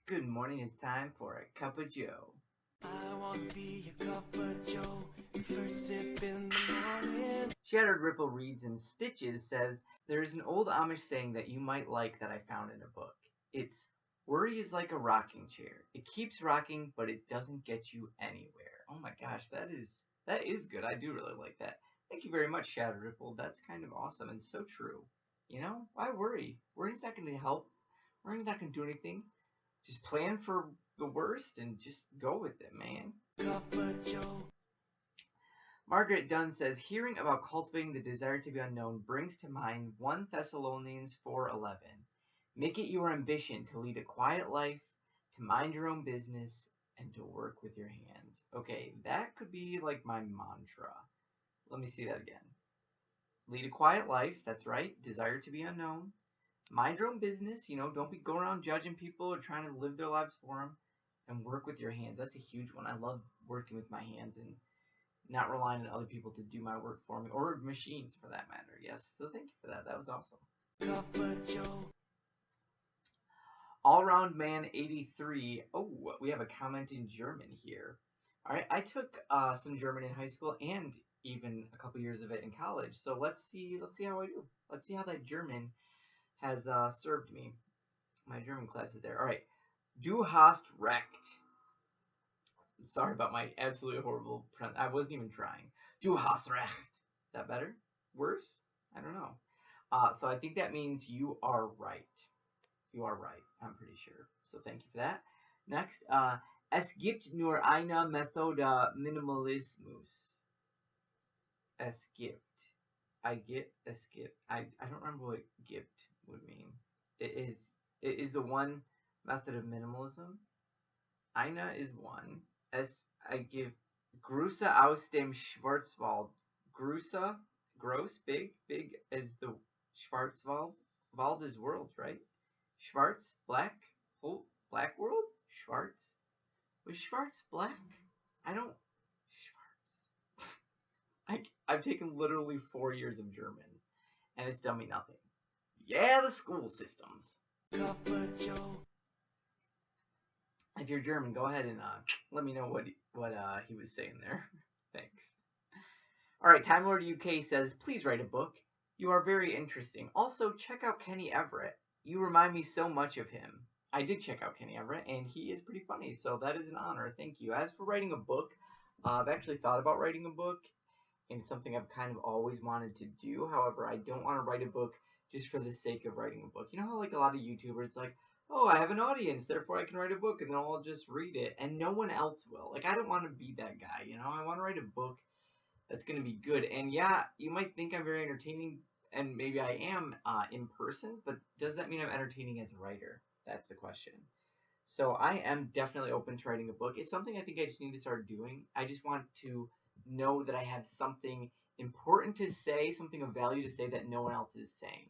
Good morning, it's time for a cup of joe. I want to be a cup of joe, the first sip in the morning. Shattered Ripple Reads and Stitches says, there's an old Amish saying that you might like that I found in a book. It's, worry is like a rocking chair. It keeps rocking, but it doesn't get you anywhere. Oh my gosh, that is good. I do really like that. Thank you very much, Shattered Ripple. That's kind of awesome and so true. You know, why worry? Worry's not going to help. Worry's not going to do anything. Just plan for the worst and just go with it, man. Cup of joe. Margaret Dunn says, hearing about cultivating the desire to be unknown brings to mind 1 Thessalonians 4:11. Make it your ambition to lead a quiet life, to mind your own business, and to work with your hands. Okay, that could be like my mantra. Let me see that again. Lead a quiet life, that's right. Desire to be unknown. Mind your own business, don't be going around judging people or trying to live their lives for them. And work with your hands. That's a huge one. I love working with my hands and not relying on other people to do my work for me, or machines for that matter. Yes, so thank you for that. That was awesome. Cup of joe. All Round Man 83. Oh, we have a comment in German here. All right, I took some German in high school and even a couple years of it in college. So let's see how I do. Let's see how that German has served me. My German class is there. All right, du hast recht. Sorry about my absolutely horrible. I wasn't even trying. Du hast recht. Is that better? Worse? I don't know. So I think that means you are right. You are right. I'm pretty sure. So thank you for that. Next, es gibt nur eine Methode Minimalismus. Es gibt. Es gibt. I don't remember what gibt would mean. It is the one method of minimalism. Eine is one. I give Grüße aus dem Schwarzwald. Grüße, gross, big as the Schwarzwald. Wald is world, right? Schwarz, black, whole black world. Schwarz. Was Schwarz black? I don't. Schwarz. I've taken literally 4 years of German, and it's done me nothing. Yeah, the school systems. Cup of joe. If you're German, go ahead and let me know what he was saying there. Thanks. All right, Time Lord UK says, please write a book. You are very interesting. Also, check out Kenny Everett. You remind me so much of him. I did check out Kenny Everett, and he is pretty funny, so that is an honor. Thank you. As for writing a book, I've actually thought about writing a book, and it's something I've kind of always wanted to do. However, I don't want to write a book just for the sake of writing a book. You know how like a lot of YouTubers like, oh, I have an audience, therefore I can write a book, and then I'll just read it, and no one else will. Like, I don't want to be that guy, I want to write a book that's going to be good. And yeah, you might think I'm very entertaining, and maybe I am in person, but does that mean I'm entertaining as a writer? That's the question. So I am definitely open to writing a book. It's something I think I just need to start doing. I just want to know that I have something important to say, something of value to say that no one else is saying.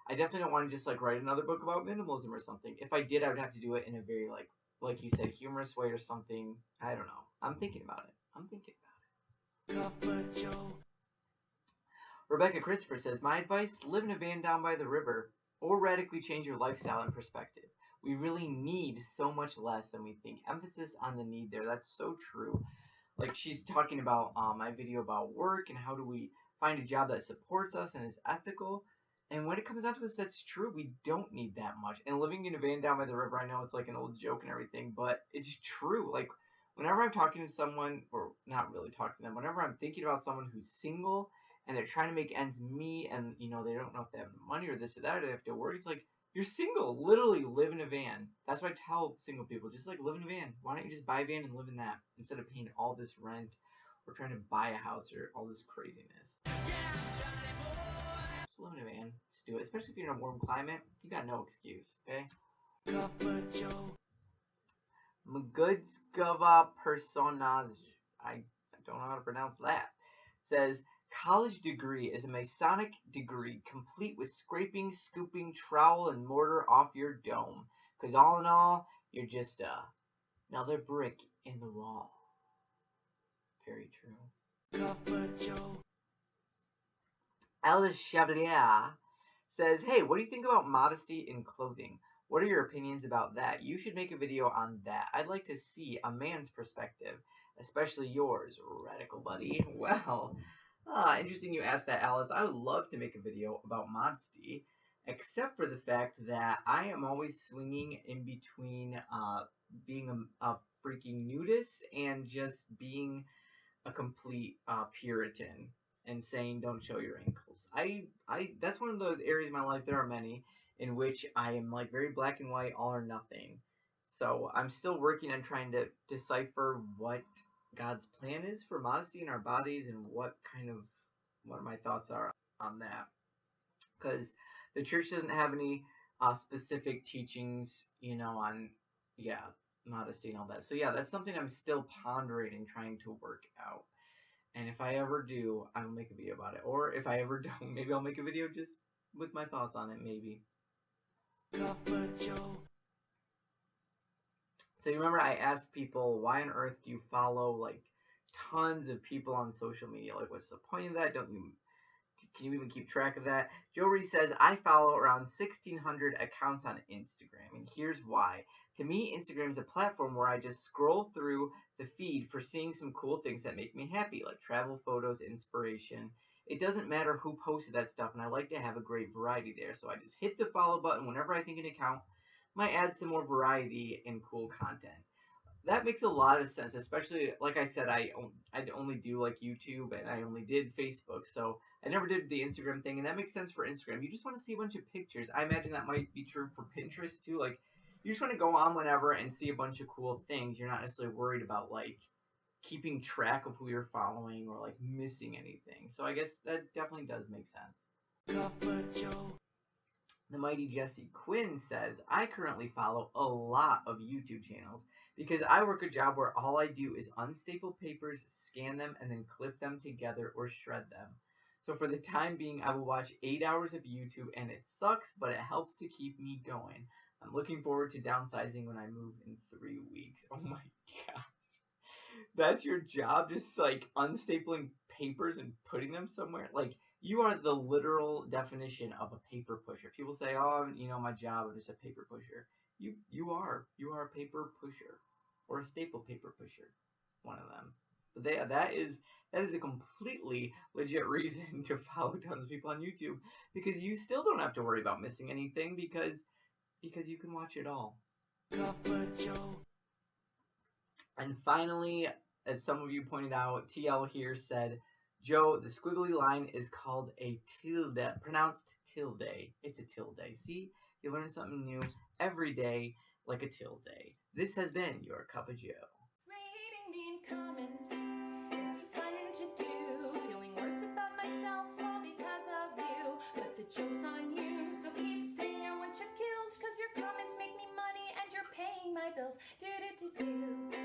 I definitely don't want to just like write another book about minimalism or something. If I did, I would have to do it in a very like you said, humorous way or something. I don't know. I'm thinking about it. Cup of joe. Rebecca Christopher says, my advice, live in a van down by the river or radically change your lifestyle and perspective. We really need so much less than we think. Emphasis on the need there. That's so true. Like she's talking about my video about work and how do we find a job that supports us and is ethical. And when it comes down to us, that's true. We don't need that much. And living in a van down by the river, I know it's like an old joke and everything, but it's true. Like whenever I'm talking to someone, or not really talking to them, whenever I'm thinking about someone who's single and they're trying to make ends meet and they don't know if they have money or this or that or they have to work, it's like, you're single. Literally live in a van. That's what I tell single people. Just like live in a van. Why don't you just buy a van and live in that instead of paying all this rent or trying to buy a house or all this craziness? Just live in a van. Just do it. Especially if you're in a warm climate. You got no excuse. Okay? Cup of joe. Mgudskova personage. I don't know how to pronounce that. Says, college degree is a Masonic degree complete with scraping, scooping, trowel, and mortar off your dome. Because all in all, you're just another brick in the wall. Very true. Cup of joe. Alice Chavalier says, hey, what do you think about modesty in clothing? What are your opinions about that? You should make a video on that. I'd like to see a man's perspective, especially yours, radical buddy. Well, interesting you asked that, Alice. I would love to make a video about modesty, except for the fact that I am always swinging in between being a freaking nudist and just being a complete Puritan and saying don't show your ankles. That's one of the areas of my life. There are many in which I am like very black and white, all or nothing. So I'm still working on trying to decipher what God's plan is for modesty in our bodies and what my thoughts are on that. Because the church doesn't have any specific teachings, on yeah modesty and all that. So yeah, that's something I'm still pondering and trying to work out. And if I ever do, I'll make a video about it. Or if I ever don't, maybe I'll make a video just with my thoughts on it, maybe. So you remember I asked people, why on earth do you follow like tons of people on social media? Like, what's the point of that? Can you even keep track of that? Joe Reese says, I follow around 1,600 accounts on Instagram, and here's why. To me, Instagram is a platform where I just scroll through the feed for seeing some cool things that make me happy, like travel photos, inspiration. It doesn't matter who posted that stuff, and I like to have a great variety there, so I just hit the follow button whenever I think an account might add some more variety and cool content. That makes a lot of sense, especially like I said, I only do like YouTube and I only did Facebook, so I never did the Instagram thing, and that makes sense for Instagram. You just want to see a bunch of pictures. I imagine that might be true for Pinterest too. Like, you just want to go on whenever and see a bunch of cool things. You're not necessarily worried about like keeping track of who you're following or like missing anything. So I guess that definitely does make sense. The mighty Jesse Quinn says, I currently follow a lot of YouTube channels because I work a job where all I do is unstaple papers, scan them, and then clip them together or shred them. So for the time being, I will watch 8 hours of YouTube, and it sucks, but it helps to keep me going. I'm looking forward to downsizing when I move in 3 weeks. Oh my god. That's your job? Just like unstapling papers and putting them somewhere? Like, you are the literal definition of a paper pusher. People say, oh, my job is just a paper pusher. You are a paper pusher, or a staple paper pusher, one of them. But that is a completely legit reason to follow tons of people on YouTube, because you still don't have to worry about missing anything because you can watch it all. And finally, as some of you pointed out, TL here said, Joe, the squiggly line is called a tilde, pronounced tilde. It's a tilde. See? You learn something new every day, like a tilde. This has been your Cup of Joe. Reading mean comments, it's fun to do. Feeling worse about myself, all because of you. But the joke's on you, so keep saying I want your kills. Cause your comments make me money and you're paying my bills. Do do do do.